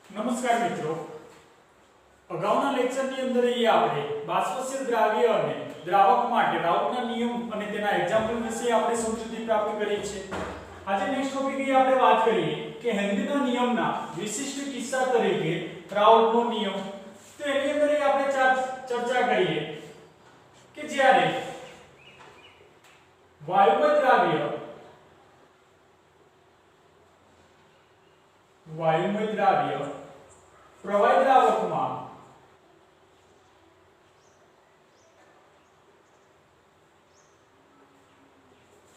નમસ્કાર મિત્રો, અગાઉના લેક્ચરની અંદર આપણે બાષ્પશીલ દ્રાવ્ય અને દ્રાવક માટે રાઉટના નિયમ અને તેના એક્ઝામ્પલ વિશે આપણે સમજૂતી પ્રાપ્ત કરી છે. આજે નેક્સ્ટ ટોપિક આપણે વાત કરીએ કે હેનરીના નિયમના વિશિષ્ટ કિસ્સા તરીકે રાઉટનો નિયમ. તો એની અંદર આપણે ચર્ચા કરીએ કે જ્યારે વાયુમય દ્રાવ્ય પ્રવાહી દ્રાવકમાં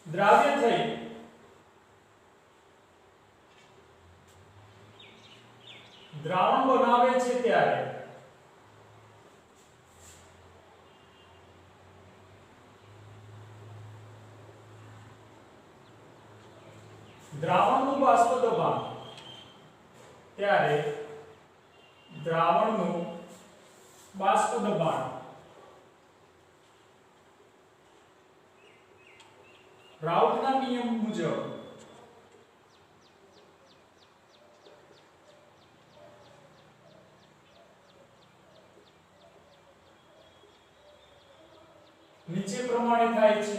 દ્રાવ્ય થઈ દ્રાવણ બનાવે છે ત્યારે દ્રાવણનું બાષ્પ દબાણ દ્રાવણનું બાષ્પ દબાણ રાઉટના નિયમ મુજબ નીચે પ્રમાણે થાય છે.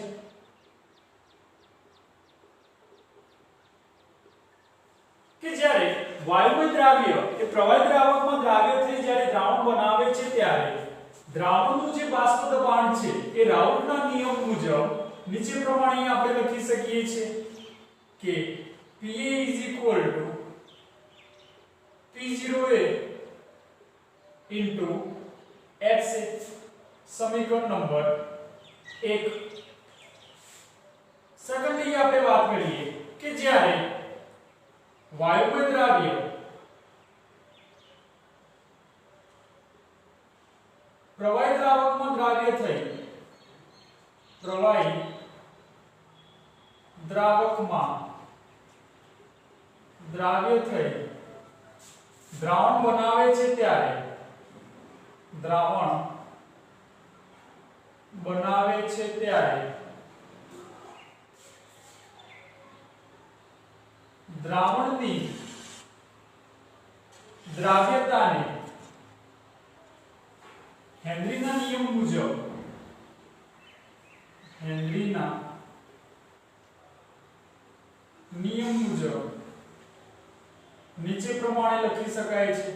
કે જ્યારે વાયુમય દ્રાવ્ય એ પ્રવાહી દ્રાવકમાં દ્રાવ્ય થઈ જ્યારે દ્રાવણ બનાવે છે ત્યારે દ્રાવણનું જે બાષ્પ દબાણ છે એ રાઉટના નિયમ મુજબ નીચે પ્રમાણે આપણે લખી શકીએ છીએ કે Pa P0A XA સમીકરણ નંબર 1. સેકન્ડલી આપણે વાત કરીએ કે જ્યારે વાયુમય દ્રાવ્ય પ્રવાહી દ્રાવકમાં દ્રાવ્ય થઈ પ્રવાહી દ્રાવકમાં દ્રાવ્ય થઈ દ્રાવણ બનાવે છે ત્યારે દ્રાવણ બનાવે છે ત્યારે દ્રાવણની દ્રાવ્યતાને હેનરીના નિયમ મુજબ નીચે પ્રમાણે લખી શકાય છે.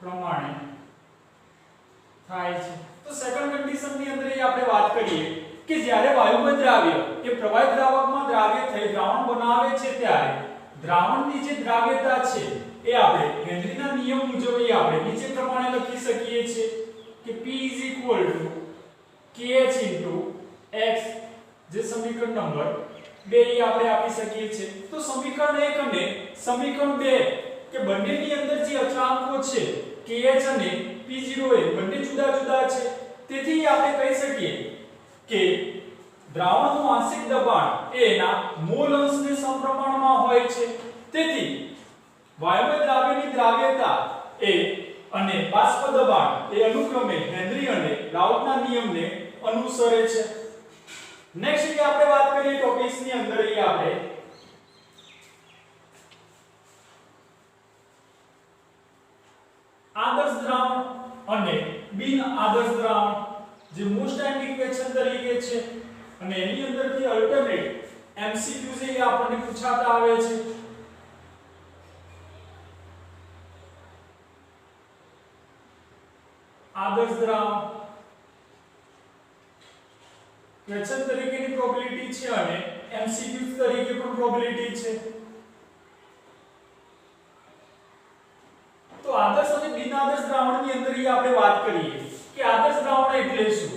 પ્રમાણે થાય છે. તો સેકન્ડ કન્ડિશનની અંદર આપણે વાત કરીએ કે જ્યારે વાયુમય દ્રાવ્ય એ પ્રવાહી દ્રાવકમાં દ્રાવ્ય થઈ દ્રાવણ બનાવે છે ત્યારે દ્રાવણની જે દ્રાવ્યતા છે એ આપણે હેનરીના નિયમ મુજબ આપણે નીચે પ્રમાણે લખી શકીએ છીએ કે P KH x જે સમીકરણ નંબર 2 આપણે આપી શકીએ છીએ. તો સમીકરણ 1 અને સમીકરણ 2 કે બંનેની અંદર જે અચળાંકો છે KH અને P0A બંને જુદા જુદા છે. તેથી આપણે કહી શકીએ કે દ્રાવણનું આંશિક દબાણ એ એના મોલ અંશને સમપ્રમાણમાં હોય છે. તેથી વાયુમય દ્રાવ્યની દ્રાવ્યતા એ અને બાષ્પ દબાણ એ અનુક્રમે હેનરી અને રાઉટના નિયમને અનુસરે છે. નેક્સ્ટ આપણે વાત કરીએ ટોપિક્સ ની અંદર આપણે આદર્શ દ્રાવણ અને બિન આદર્શ દ્રાવણ જે મોસ્ટ ટાઈમ ઇક્વેશન તરીકે છે અને એની અંદરથી અલ્ટરનેટ MCQs એ આપણને પૂછાતા આવે છે. આદર્શ દ્રાવણ ક્વેશ્ચન તરીકેની પ્રોબેબિલિટી છે અને MCQs તરીકે પણ પ્રોબેબિલિટી છે. તો આદર્શ અને બિન આદર્શ દ્રાવણની અંદર આપણે વાત કરીએ કે આદર્શ દ્રાવણ એટલે શું?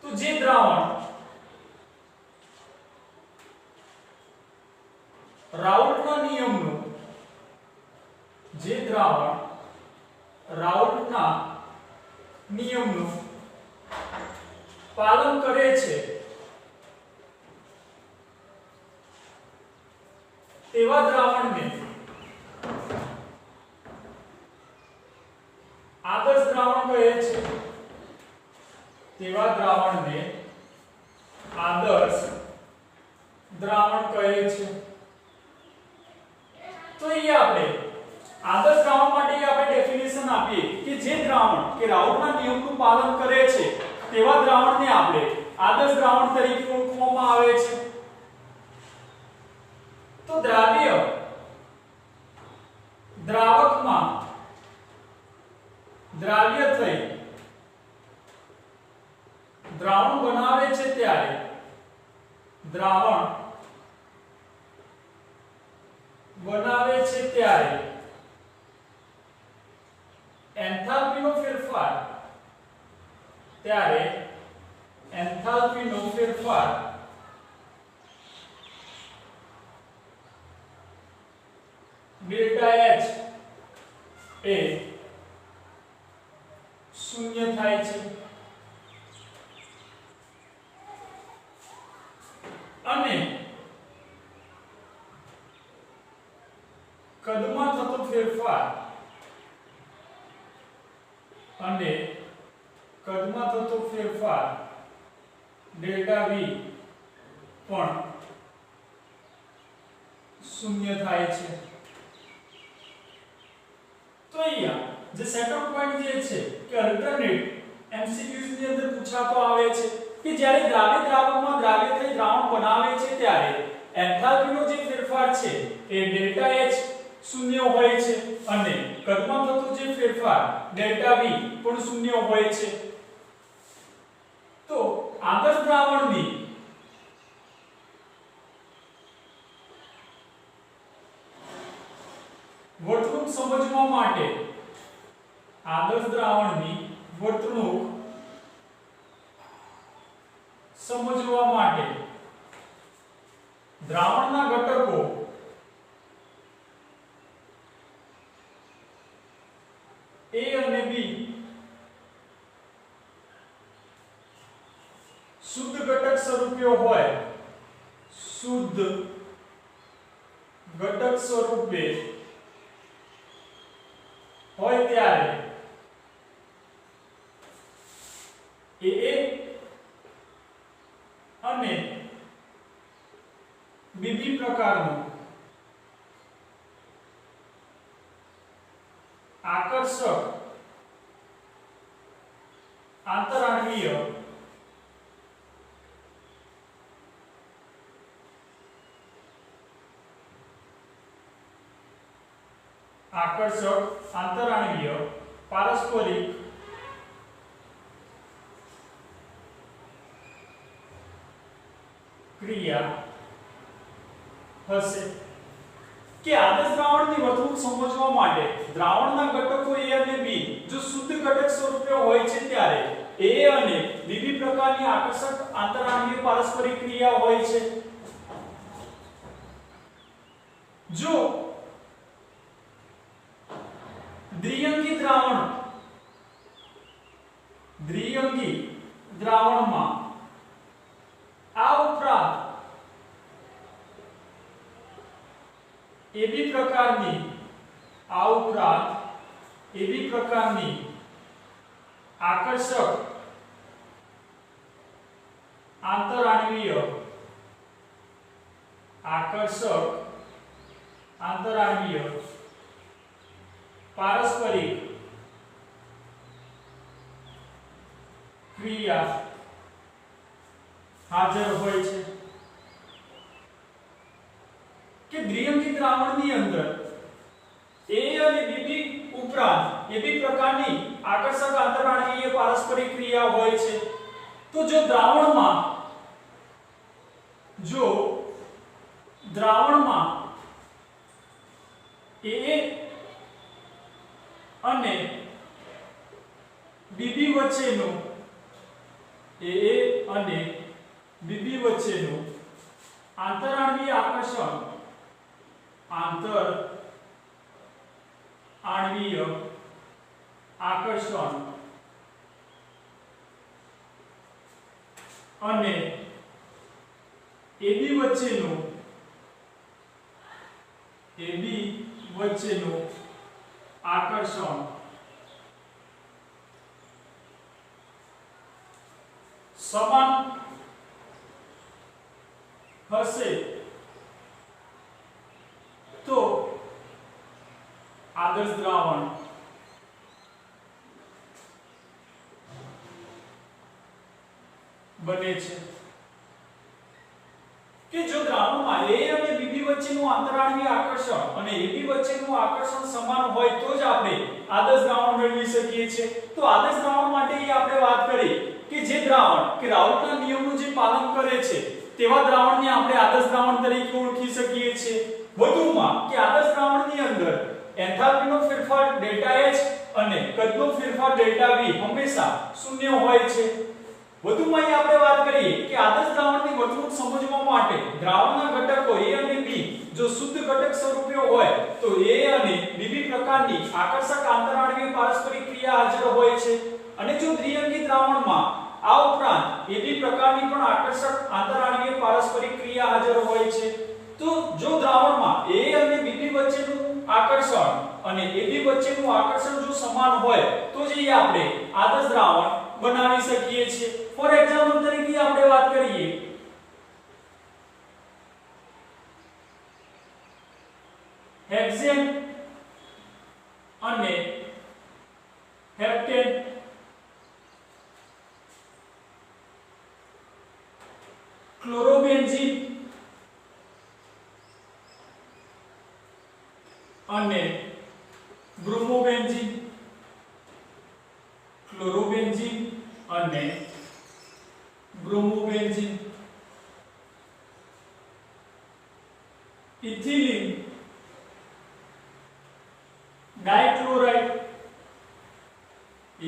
તો જે દ્રાવણ રાઉટના નિયમનું પાલન કરે છે તેવા દ્રાવણને આદર્શ દ્રાવણ કહે છે. તેવા દ્રાવણને આદર્શ દ્રાવણ કહે છે. જોઈએ આપણે આદર્શ દ્રાવણ માટે આપણે ડેફિનેશન આપીએ કે જે દ્રાવણ કે રાઉટના નિયમનું પાલન કરે છે તેવા દ્રાવણને આપણે આદર્શ દ્રાવણ તરીકે ઓળખવામાં આવે છે. તો દ્રાવ્ય દ્રાવકમાં દ્રાવ્ય થઈ દ્રાવણ બનાવે છે ત્યારે દ્રાવણ બનાવે છે ત્યારે એન્થાલ્પીનો ફેરફાર ડેલ્ટા H એ શૂન્ય થાય છે અને કદમાં થતો ફેરફાર ડેલ્ટા V પણ શૂન્ય થાય છે. તો અહીંયા જે સેટઅપ પોઈન્ટ જે છે કે અલ્ટરનેટ MCQs ની અંદર પૂછાતો આવે છે કે જ્યારે દ્રાવ્ય દ્રાવકમાં દ્રાવ્ય થઈ દ્રાવણ બનાવે છે ત્યારે એન્થાલ્પીનો જે ફેરફાર છે એ ડેલ્ટા H શૂન્ય હોય છે અને કદમાં થતો જે ફેરફાર ડેલ્ટા V પણ શૂન્ય હોય છે. તો આદર્શ દ્રાવણની વર્તણૂક સમજવા માટે આદર્શ દ્રાવણની વર્તણૂક સમજવા માટે દ્રાવણના ઘટકો A અને B શુદ્ધ ઘટક સ્વરૂપે હોય ત્યારે AA અને BB પ્રકારનું આકર્ષક આંતરાણવીય પારસ્પરિક ક્રિયા હશે. કે આદર્શ દ્રાવણની વર્તણૂક સમજવા માટે દ્રાવણના ઘટકો A અને B જો શુદ્ધ ઘટક સ્વરૂપે હોય છે ત્યારે A અને BB પ્રકારની આકર્ષક આંતરાણવીય પારસ્પરિક ક્રિયા હોય છે. જો દ્વિઅંગી દ્રાવણમાં આ ઉપરાંત AB પ્રકારની આકર્ષક આંતરાણવીય પારસ્પરિક ક્રિયા હાજર હોય છે. કે દ્વિઅંગી દ્રાવણની અંદર A અને BB ઉપરાંત AB પ્રકારની આકર્ષક આંતરાણવીય પારસ્પરિક ક્રિયા હોય છે. તો જો દ્રાવણમાં AA અને BB વચ્ચેનું આંતરાણવીય આકર્ષણ અને AB વચ્ચેનું આકર્ષણ સમાન હશે તો આદર્શ દ્રાવણ બને છે કે જો દ્રાવણમાં A અને BB વચ્ચેનું આંતરાણવીય આકર્ષણ અને AB વચ્ચેનું આકર્ષણ સમાન હોય તો જ આપણે આદર્શ દ્રાવણ મેળવી શકીએ છીએ। તો આદર્શ દ્રાવણ માટે આપણે વાત કરી કે જે દ્રાવણ કે રાઉલટના નિયમનું જે પાલન કરે છે તેવા દ્રાવણને આપણે આદર્શ દ્રાવણ તરીકે ઓળખી શકીએ છીએ। વધુમાં કે આદર્શ દ્રાવણની અંદર એન્થાલ્પીનો ફેરફાર ΔH અને કદનો ફેરફાર ΔV હંમેશા શૂન્ય હોય છે। વધુમાં આપણે વાત કરીએ કે આદર્શ દ્રાવણની વર્તણૂક સમજવા માટે દ્રાવણના ઘટકો A અને B જો શુદ્ધ ઘટક સ્વરૂપે હોય તો A અને BB પ્રકારની આકર્ષક આંતરાણવીય પારસ્પરિક ક્રિયા હાજર હોય છે અને જો દ્વિઅંગી દ્રાવણમાં આ ઉપરાંત AB પ્રકારની પણ આકર્ષક આંતરાણવીય પારસ્પરિક ક્રિયા હાજર હોય છે। તો જો દ્રાવણમાં A અને BB વચ્ચેનું આકર્ષણ અને AB વચ્ચેનું આકર્ષણ જો સમાન હોય તો જ આપણે આદર્શ દ્રાવણ બનાવી શકીએ છીએ। ફોર એક્ઝામ્પલ તરીકે આપણે વાત કરીએ હેક્સેન અને હેપ્ટેન ક્લોરોબેન્ઝીન અને બ્રોમોબેન્ઝીન ક્લોરોબેન્ઝીન અને બ્રોમોબેન્ઝીન ઇથિલિન ડાઇક્લોરાઇડ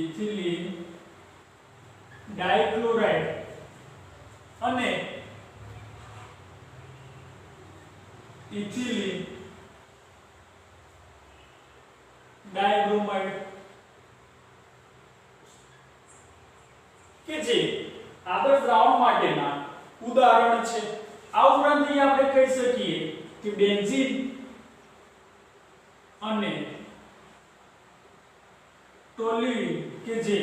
ઇથિલિન ડાઇક્લોરાઇડ અને ઇથિલિન ડાયબ્રોમાઇડ કે જે આદર્શ દ્રાવણ માટેના ઉદાહરણ છે। આ ઉપરાંત આપણે કહી શકીએ કે બેન્ઝીન અને ટોલ્યુઈન કે જે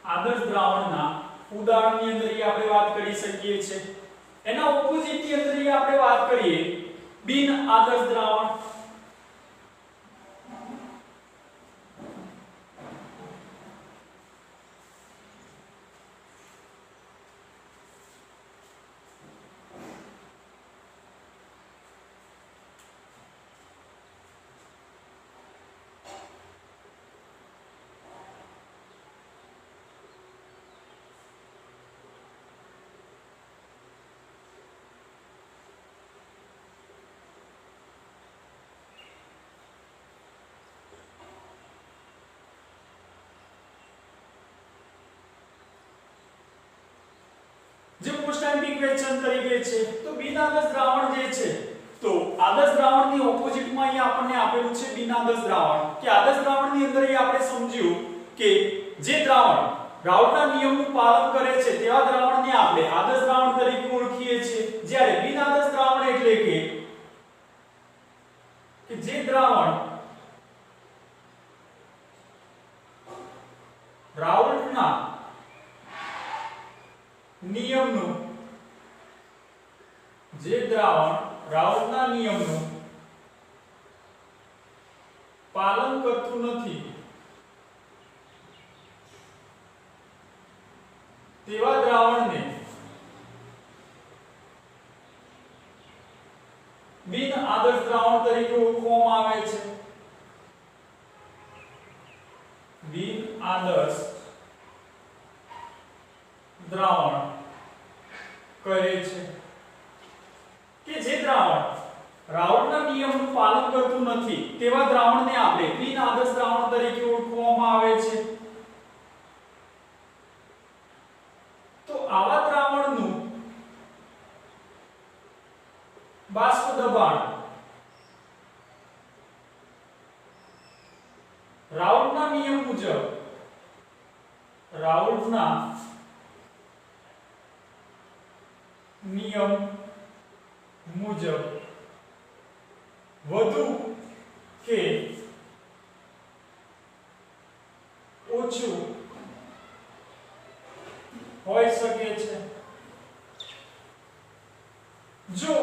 આદર્શ દ્રાવણના ઉદાહરણની અંદર આપણે વાત કરી શકીએ છીએ। એના ઓપોઝિટની અંદર આપણે વાત કરીએ બિન આદર્શ દ્રાવણ જે મોસ્ટ ટાઈમ ક્વેશ્ચન તરીકે છે તો બિન આદર્શ દ્રાવણ જે છે તો આદર્શ દ્રાવણની ઓપોઝિટમાં અહીં આપણને આપેલું છે બિન આદર્શ દ્રાવણ કે આદર્શ દ્રાવણની અંદર આપણે સમજ્યું કે જે દ્રાવણ રાઉલટના નિયમનું પાલન કરે છે તેવા દ્રાવણને આપણે આદર્શ દ્રાવણ તરીકે ઓળખીએ છીએ। જ્યારે બિન આદર્શ દ્રાવણ એટલે કે જે દ્રાવણ રાઉલટના નિયમનું પાલન કરતું નથી તેવા દ્રાવણને બિન આદર્શ દ્રાવણ તરીકે ઓળખવામાં આવે છે। બિન આદર્શ દ્રાવણ કહે છે કે જે દ્રાવણ રાઉલટના નિયમનું પાલન કરતું નથી તેવા દ્રાવણને આપણે બિન આદર્શ દ્રાવણ તરીકે ઓળખવામાં આવે છે। તો આવા દ્રાવણનું બાષ્પ દબાણ રાઉલટના નિયમ મુજબ વધુ કે ઓછું હોઈ શકે છે। જો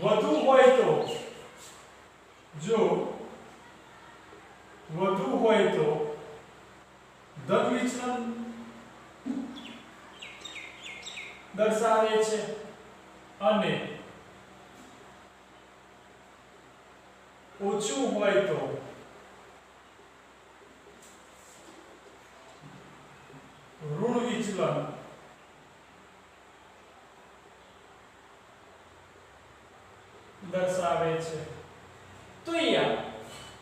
વધુ હોય તો જો વધુ હોય તો ધન વિચલન દર્શાવે છે અને ઓછું હોય તો ઋણ વિચલન દર્શાવે છે। તો અહીંયા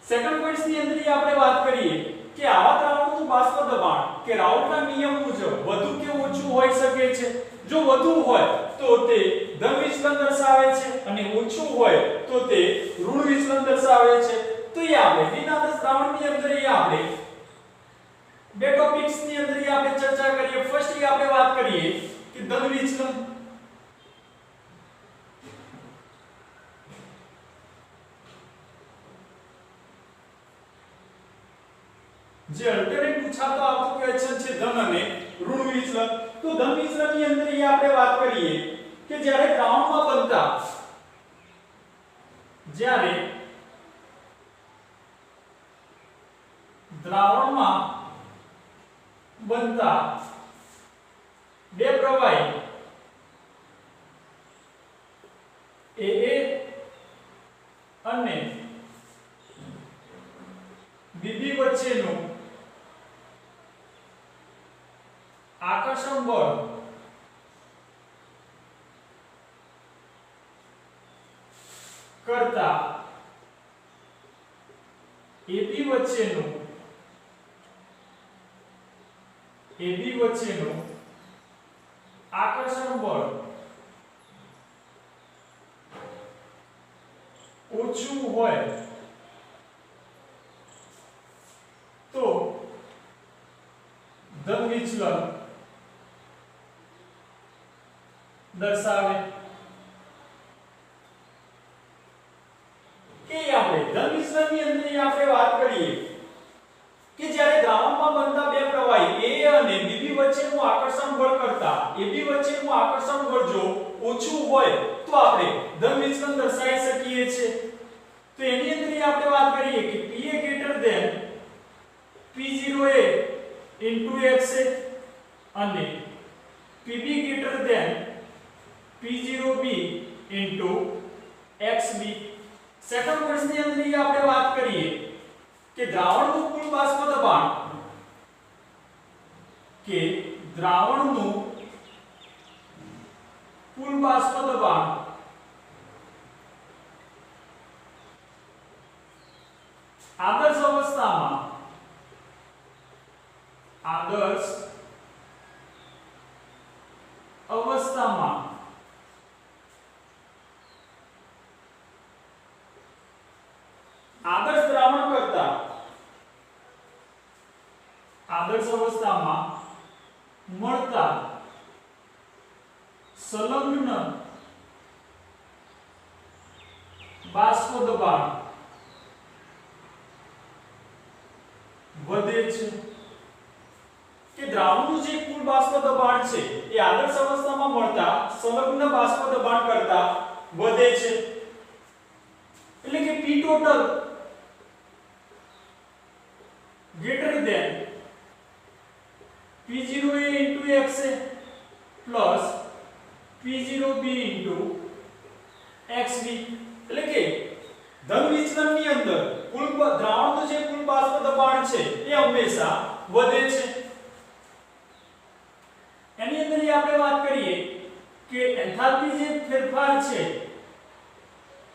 સેકન્ડ પોઈન્ટ ની અંદર આપણે વાત કરીએ કે આવા દ્રાવણનું બાષ્પ દબાણ કે રાઉલના નિયમ મુજબ વધુ કે ઓછું હોઈ શકે છે। જો વધુ હોય તો તે ધન વિચલન દર્શાવે છે અને ઓછું હોય તો તે ઋણ વિચલન દર્શાવે છે। તો એ આપણે વિનાદસ દ્રાવણની અંદર આપણે બે ટોપિક્સ ની અંદર આપણે ચર્ચા કરીએ। ફર્સ્ટ આપણે વાત કરીએ કે ધન વિચલન। જે અલ્ટરનેટ પૂછાતો આવતો ક્વેશ્ચન છે ધન અને ઋણ વિચલન। તો ધન વિચલનની અંદર આપણે વાત કરીએ કે જ્યારે દ્રાવણમાં બનતા બે પ્રવાહી AA અને BB વચ્ચેનું આકર્ષણ બળ કરતા AB વચ્ચેનું આકર્ષણ બળ ઓછું હોય તો ધન વિચલન દર્શાવે। કે આપણે ધન વિચલનની અંદર આપણે વાત કરીએ કે જ્યારે દ્રાવણમાં બનતા બે પ્રવાહી A અને BB વચ્ચેનું આકર્ષણ બળ કરતા AB વચ્ચેનું આકર્ષણ બળ જો ઓછું હોય તો આપણે ધન વિચલન દર્શાવી શકીએ છીએ। તો એની અંદર આપણે વાત કરીએ કે PA greater than P0A into XA અને PB greater than P0B into XB। Second ક્વેશ્ચનની અંદર આપણે વાત કરીએ કે દ્રાવણનું કુલ બાષ્પ દબાણ આદર્શ અવસ્થામાં આદર્શ દ્રાવણ કરતા આદર્શ અવસ્થામાં મળતા સંલગ્ન બાષ્પ દબાણ વધે છે। કે દ્રાવણનું જે કુલ બાષ્પ દબાણ છે એ આદર્શ અવસ્થામાં મળતા સંલગ્ન બાષ્પ દબાણ કરતા વધે છે। એટલે કે P total greater than P0A into XA plus P0B into XB। એટલે કે ધન વિચલનની અંદર કુલ દ્રાવણનું જે કુલ બાષ્પ દબાણ છે એ હંમેશા વધે છે। એની અંદર આપણે વાત કરીએ કે એન્થાલ્પી જે ફેરફાર છે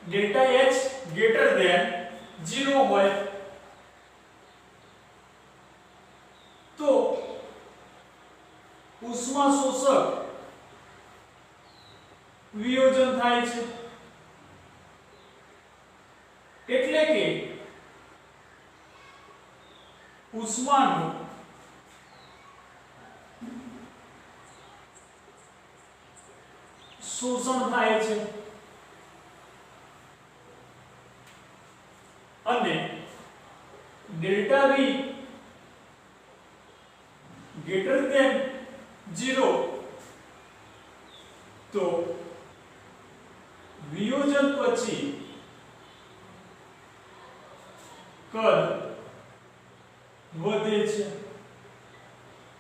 ડેલ્ટા H greater than 0 હોય તો ઉષ્મા શોષક વિયોજન થાય છે। એટલે કે ઉષ્માનું શોષણ થાય છે અને ડેલ્ટા V greater than 0 તો વિયોજન પછી કદ વધે છે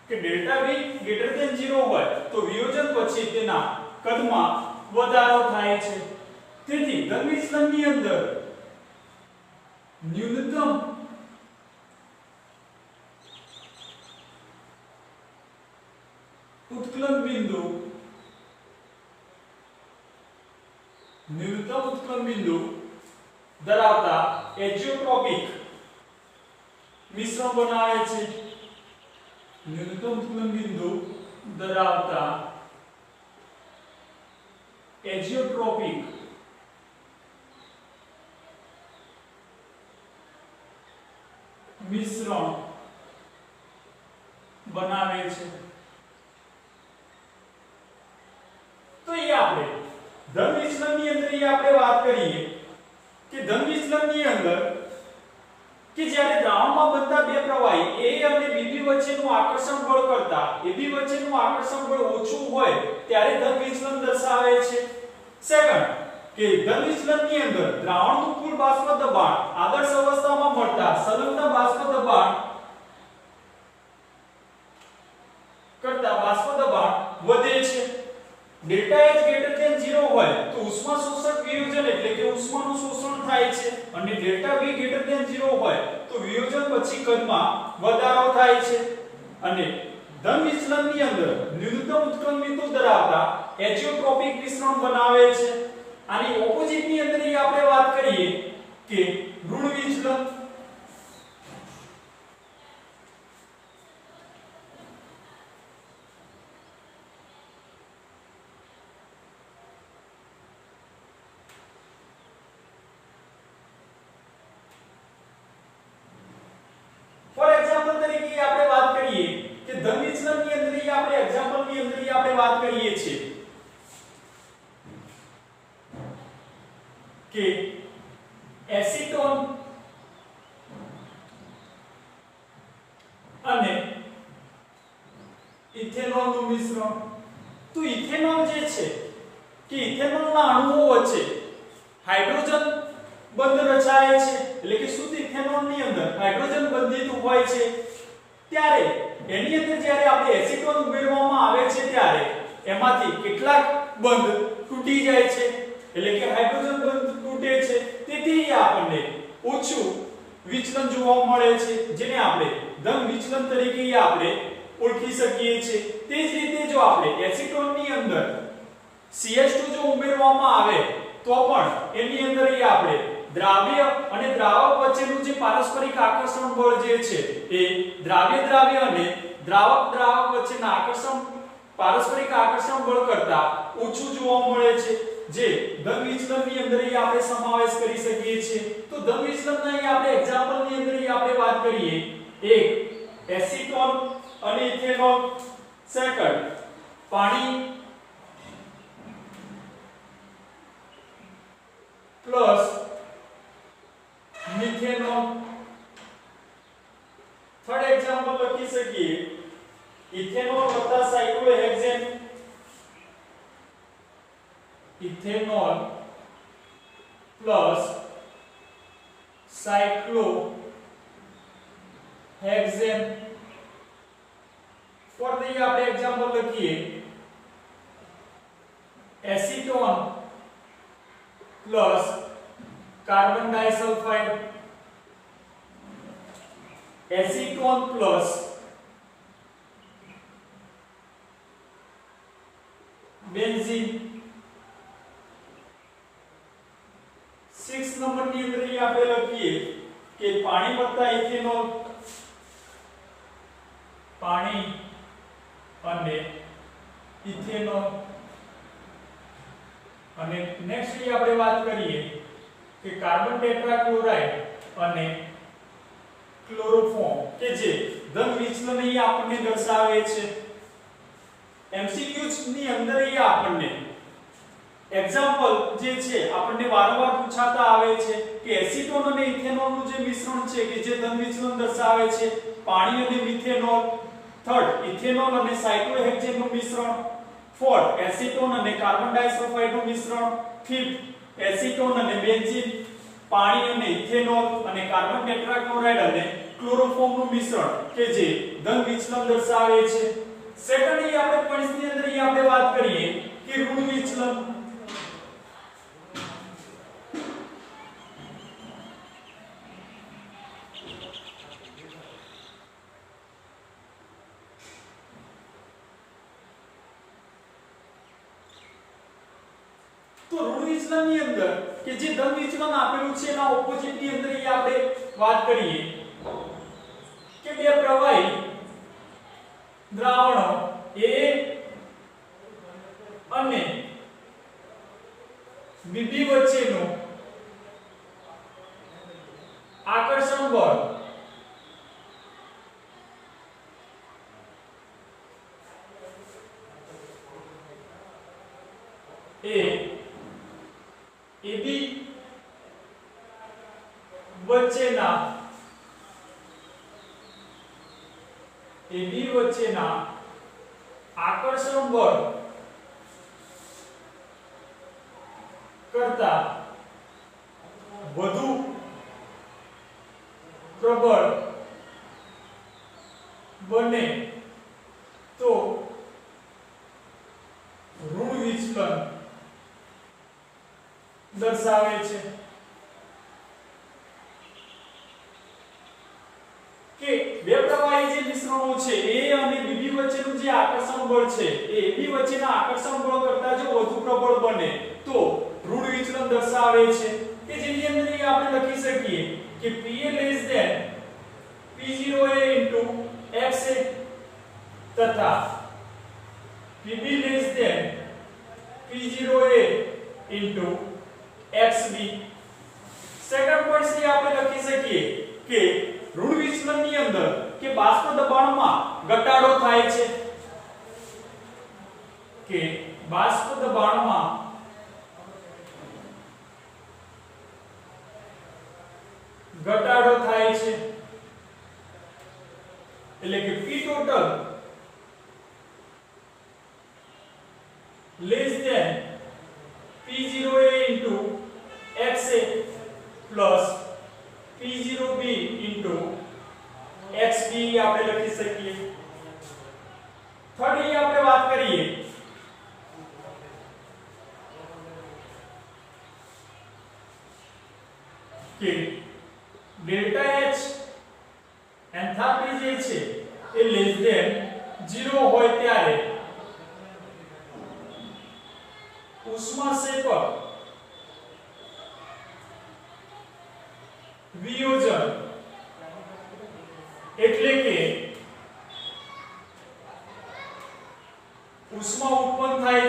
કે ડેલ્ટા V ગ્રેટર ધેન 0 હોય તો વિયોજન પછી તેના કદમાં વધારો થાય છે તેથી ધન વિચલનની અંદર ન્યૂનતમ उत्कलन बिंदु धरावता एजियोट्रोपिक मिश्रण बनावे छे न्यूनतम उत्कलन बिंदु धरावता एजियोट्रोपिक मिश्रण बनावे छे तो ये आपने धन विचलन ની અંદર ये આપણે વાત કરીએ કે ધન વિચલન ની અંદર કે જ્યારે દ્રાવણમાં બનતા બે પ્રવાહી A અને BB વચ્ચેનું આકર્ષણ બળ કરતા AB વચ્ચેનું આકર્ષણ બળ ઓછું હોય ત્યારે ધન વિચલન દર્શાવે છે સેકન્ડ કે ધન વિચલનની અંદર દ્રાવણનું કુલ બાષ્પ દબાણ આદર્શ અવસ્થામાં મળતા સંલગ્ન બાષ્પ દબાણ કરતા બાષ્પ દબાણ વધે છે ડેલ્ટા H ગ્રેટર ધેન 0 હોય તો ઉષ્મા શોષક વિયોજન એટલે કે ઉષ્માનું શોષણ થાય છે અને ડેલ્ટા V ગ્રેટર ધેન 0 હોય તો વિયોજન પછી કદમાં વધારો થાય છે અને ધન વિચલનની અંદર ન્યૂનતમ ઉત્કલન બિંદુ ધરાવતા એજીઓટ્રોપિક મિશ્રણ બનાવે છે આની ઓપોઝિટની અંદર આપણે વાત કરીએ કે ઋણ વિચલન કે એસીટોન અને ઇથેનોલ નું મિશ્રણ તો ઇથેનોલ જે છે કે ઇથેનોલના અણુઓ વચ્ચે હાઇડ્રોજન બંધ રચાય છે એટલે કે શુદ્ધ ઇથેનોલની અંદર હાઇડ્રોજન બંધિત હોય છે ત્યારે એની અંદર જ્યારે આપણે એસીટોન ઉમેરવામાં આવે છે ત્યારે એમાંથી કેટલાક બંધ તૂટી જાય છે એટલે કે હાઇડ્રોજન બંધ તૂટે છે તેથી આપણને ઓછું વિચલન જોવા મળે છે જેને આપણે ધન વિચલન તરીકે આપણે ઓળખી શકીએ છીએ તે જ રીતે જો આપણે એસીટોનની અંદર CH2 જો ઉમેરવામાં આવે તો પણ એની અંદર આપણે દ્રાવ્ય અને દ્રાવક વચ્ચેનું જે પારસ્પરિક આકર્ષણ બળ જે છે એ દ્રાવ્ય અને દ્રાવક વચ્ચેના પારસ્પરિક આકર્ષણ બળ કરતા ઓછું જોવા મળે છે જે ધન વિચલનની અંદર આપણે સમાવેશ કરી શકીએ છીએ તો ધન વિચલનના આપણે એક્ઝામ્પલની અંદર આપણે વાત કરીએ એક એસીટોન અને ઇથેનોલ સેકન્ડ પાણી પ્લસ મિથેનોલ થર્ડ એક્ઝામ્પલ લખી શકીએ ઇથેનોલ વત્તા cyclohexane ethanol plus cyclohexane for the આપણે एग्जांपल લખીએ acetone plus carbon disulphide acetone plus benzene 6 number ની અંદર આપણે લખીએ કે પાણી વત્તા ઇથેનોલ પાણી અને ઇથેનોલ અને નેક્સ્ટ આપણે વાત કરીએ કે કાર્બન ટેટ્રાક્લોરાઇડ અને ક્લોરોફોર્મ કે જે ધન વિચલન આપણને દર્શાવે છે એમસીક્યુઝ ની અંદર આપણને एग्जांपल જે છે આપણને વારંવાર પૂછાતા આવે છે કે એસીટોન અને ઇથેનોલ નું જે મિશ્રણ છે કે જે ધન વિચલન દર્શાવે છે પાણી અને મિથેનોલ થર્ડ ઇથેનોલ અને સાયક્લોહેક્સેન નું મિશ્રણ ફોર્થ એસીટોન અને કાર્બન ડાઇસલ્ફાઇડ નું મિશ્રણ ફિફ્થ એસીટોન અને બેન્ઝીન પાણી અને ઇથેનોલ અને કાર્બન ટેટ્રાક્લોરાઇડ અને ક્લોરોફોર્મ નું મિશ્રણ કે જે ધન વિચલન દર્શાવે છે. સેકન્ડલી આપણે પોઈન્ટ્સ ની અંદર આપણે વાત કરીએ કે ઋણ વિચલન. તો ઋણ વિચલન ની અંદર કે જે ધન વિચલન આપેલું છે એના ઓપોઝિટ ની અંદર આપણે વાત કરીએ કે બે પ્રવાહી દ્રાવણો A અને BB વચ્ચેનું આકર્ષણ બળ એ AB વચ્ચેના આકર્ષણ બળ કરતા વધુ પ્રબળ બને તો ઋણ વિચલન દર્શાવે છે. કે બે પ્રવાહી જે મિશ્રણો છે A અને BB વચ્ચેનું જે આકર્ષણ બળ છે એ AB વચ્ચેના આકર્ષણ બળ કરતા જો વધુ પ્રબળ બને તો ઋણ વિચલન દર્શાવે છે. કે જેની અંદર આપણે લખી શકીએ કે PA P0A XA તથા PB P0A XB. Second point થી આપણે લખી શકીએ કે ઋણ વિચલન ની અંદર કે બાષ્પ દબાણમાં ઘટાડો થાય છે. કે બાષ્પ દબાણમાં ઘટાડો થાય છે એટલે કે P total less than P0A XA plus P0B XB આપણે લખી શકીએ. થર્ડલી આપણે વાત કરીએ કે ડેલ્ટા H એન્થાલ્પી જે છે એ લેસ ધેન 0 હોય ત્યારે ઉષ્માક્ષેપક વિયોજન એટલે કે ઉષ્મા ઉત્પન્ન થાય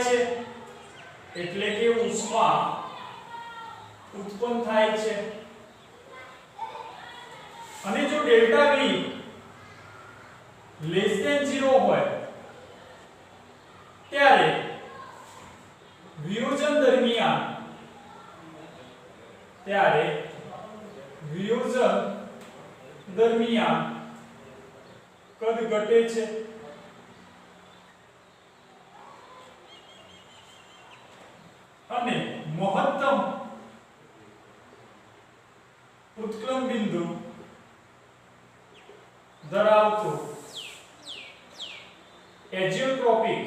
છે અને જો ડેલ્ટા V લેસ ધેન 0 હોય ત્યારે વિયોજન દરમિયાન કદ ઘટે છે અને મહત્તમ ઉત્ક્લન બિંદુ ધરાવતું એજીઓટ્રોપિક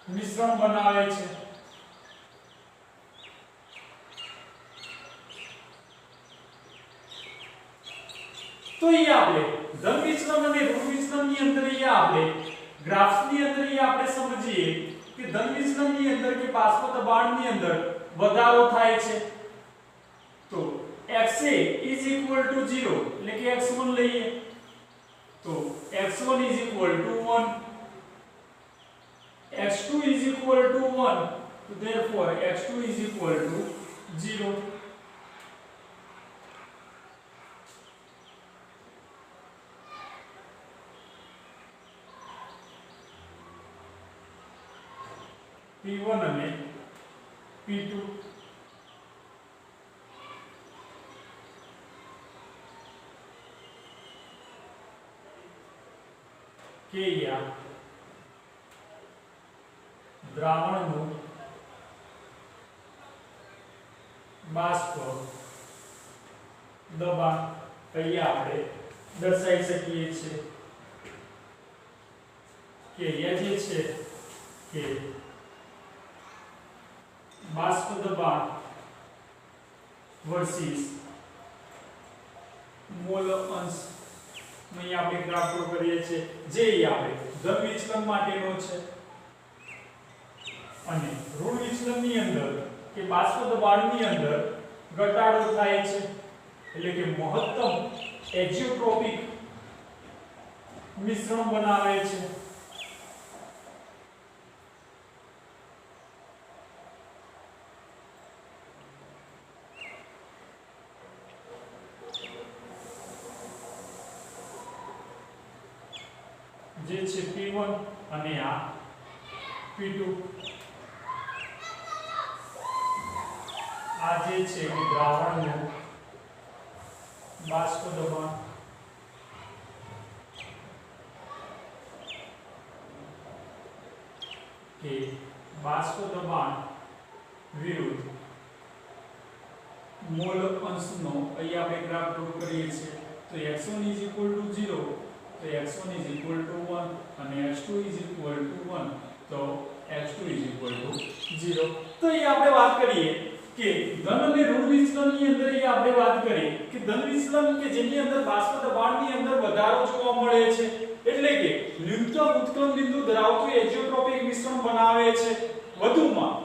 મિશ્રણ બનાવે છે. તો ये આપણે ધન વિચલન અને ઋણ વિચલન ની અંદર આપણે ગ્રાફ્સ ની અંદર આપણે સમજીએ કે ધન વિચલન ની અંદર કે બાષ્પ દબાણ ની અંદર વધારો થાય છે તો XA = 0 એટલે કે x1 લઈએ તો x1 = 1, x2 = 1, so therefore x2 = 0. P1 અને P2 કે દ્રાવણનું બાષ્પ દબાણ અહીંયા આપણે દર્શાવી શકીએ છીએ કે અહીંયા જે છે કે બાષ્પ દબાણ વર્સિસ મોલ અંશ અહીં આપણે ગ્રાફ ડ્રો કરીએ છીએ જે આપણે ધન વિચલન માટેનો છે અને ઋણ વિચલનની અંદર કે બાષ્પ દબાણની અંદર ઘટાડો થાય છે એટલે કે મહત્તમ એક્ઝોટ્રોપિક મિશ્રણ બનાવે છે જે છે P1 અને આ P2 આ જે છે કે દ્રાવણનું બાષ્પ દબાણ કે બાષ્પ દબાણ વિરુદ્ધ મોલ અંશનો અહીં આપણે ગ્રાફ ડ્રો કરીએ છીએ તો x1 0 તો x1 1 અને x2 1 તો x2 0 તો અહીં આપણે વાત કરીએ કે ધન અને ઋણ વિચલનની અંદર અહીં આપણે વાત કરીએ કે ધન વિચલન કે જેની અંદર બાષ્પ દબાણની અંદર વધારો જોવા મળે છે એટલે કે ન્યૂનતમ ઉત્ક્રમ બિંદુ ધરાવતું એક્ઝોટ્રોપિક મિશ્રણ બનાવે છે વધુમાં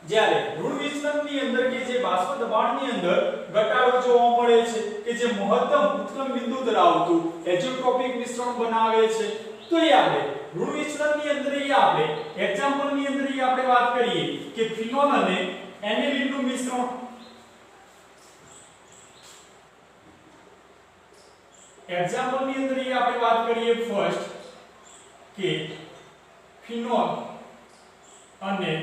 જ્યારે ઋણ વિચલનની અંદર કે જે બાષ્પ દબાણની અંદર ઘટાડો જોવા મળે છે કે જે મહત્તમ ઉત્ક્રમ બિંદુ ધરાવતું એક્ઝોટ્રોપિક મિશ્રણ બનાવે છે તો એ આપણે ઋણ વિચલનની અંદર એ આપણે એક્ઝામ્પલની અંદર એ આપણે વાત કરીએ કે ફિનોલ અને એનિલીન નું મિશ્રણ એક્ઝામ્પલની અંદર એ આપણે વાત કરીએ ફર્સ્ટ કે ફિનોલ અને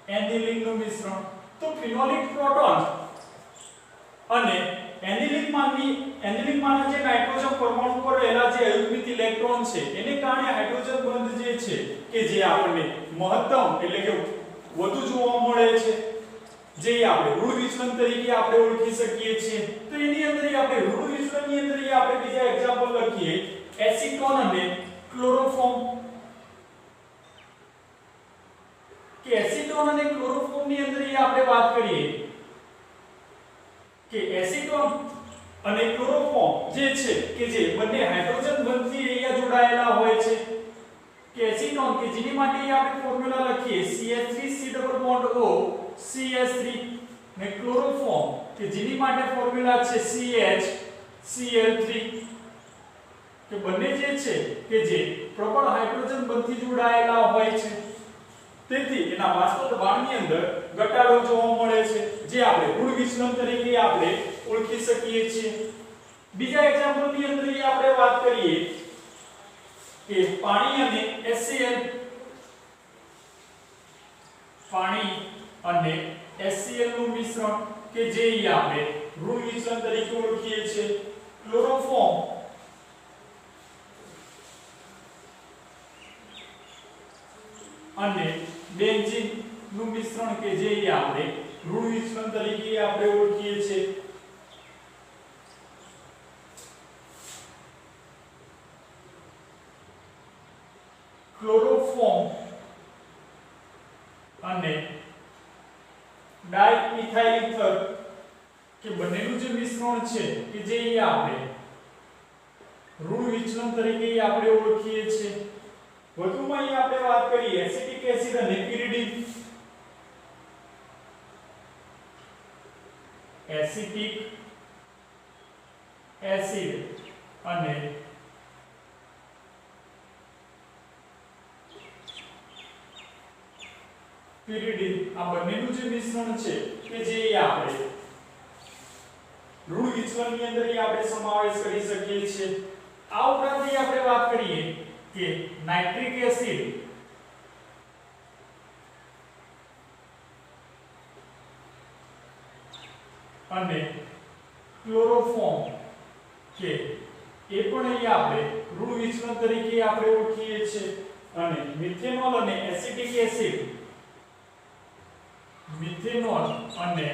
એનિલીન નું મિશ્રણ તો ફિનોલિક પ્રોટોન અને એનિલીન માના જે નાઇટ્રોજન પરમાણુ પર રહેલા જે અયુગ્મિત ઇલેક્ટ્રોન છે એને કારણે હાઇડ્રોજન બંધ જે છે કે જે આપણને મહત્તમ એટલે કે વધુ જોવા મળે છે જે આપણે ઋણ વિચલન તરીકે આપણે ઓળખી શકીએ છીએ તો એની અંદર આપણે ઋણ વિચલનની અંદર આપણે બીજા એક્ઝામ્પલ લખીએ એસિટોન અને ક્લોરોફોર્મ કે એસિટોન અને ક્લોરોફોર્મ ની અંદર આપણે વાત કરીએ કે એસિટોન અને ક્લોરોફોર્મ જે છે કે જે બંને હાઇડ્રોજન બંધથી અહીંયા જોડાયેલા હોય છે કે એસિટોન કે જેની માટે આપણે ફોર્મ્યુલા લખીએ CH3 CH3 ને ક્લોરોફોર્મ કે જેની માટે ફોર્મ્યુલા છે CHCl3 કે બંને જે છે કે જે પ્રબળ હાઇડ્રોજન બંધથી જોડાયેલા હોય છે તેથી એના બાષ્પ દબાણની અંદર ઘટાડો જોવા મળે છે જે આપણે ઋણ વિચલન તરીકે આપણે ઓળખી શકીએ છીએ બીજા એક્ઝામ્પલની અંદર આપણે વાત કરીએ કે પાણી અને HCl નું મિશ્રણ કે જે આપણે ઋણ વિચલન તરીકે ઓળખીએ છીએ ક્લોરોફોર્મ અને બેન્ઝીન નું મિશ્રણ કે જે આપણે ઋણ વિચલન તરીકે આપણે ઓળખીએ છીએ ક્લોરોફોર્મ અને ડાઇઇથાઇલ ઇથર કે બંનેનું જે મિશ્રણ છે કે જે આપણે ઋણ વિચલન તરીકે આપણે ઓળખીએ છીએ વધુમાં અહીં આપણે વાત કરીએ એસિટિક એસિડ અને pyridine એસિટિક એસિડ અને pyridine આ બંનેનું જે મિશ્રણ છે કે જે આપણે ઋણ વિચલનની અંદર આપણે સમાવેશ કરી શકીએ છીએ આ ઉપરાંત આપણે વાત કરીએ કે નાઇટ્રિક એસિડ અને ક્લોરોફોર્મ કે એ પણ અહીંયા આપણે ઋણ વિચલન તરીકે આપણે ઓળખીએ છીએ અને મિથેનોલ અને એસિટિક એસિડ મિથેનોલ અને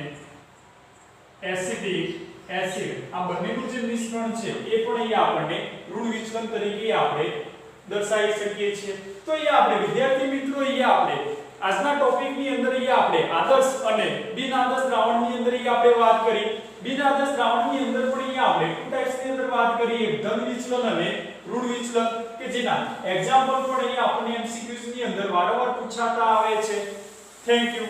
એસિટિક એસિડ આ બંનેનું જે મિશ્રણ છે એ પણ અહીંયા આપણને ઋણ વિચલન તરીકે આપણે દર્શાવી શકીએ છીએ તો અહીંયા આપણે વિદ્યાર્થી મિત્રો અહીંયા આપણે આજના ટોપિકની અંદર અહીંયા આપણે આદર્શ અને બિન આદર્શ દ્રાવણની અંદર અહીંયા આપણે વાત કરી બિન આદર્શ દ્રાવણની અંદર પણ અહીંયા આપણે ટુ ટાઈપ્સની અંદર વાત કરી એક ધન વિચલન અને ઋણ વિચલન કે જેના એક્ઝામ્પલ પણ અહીંયા આપણને MCQs ની અંદર વારંવાર પૂછાતા આવે છે થેન્ક યુ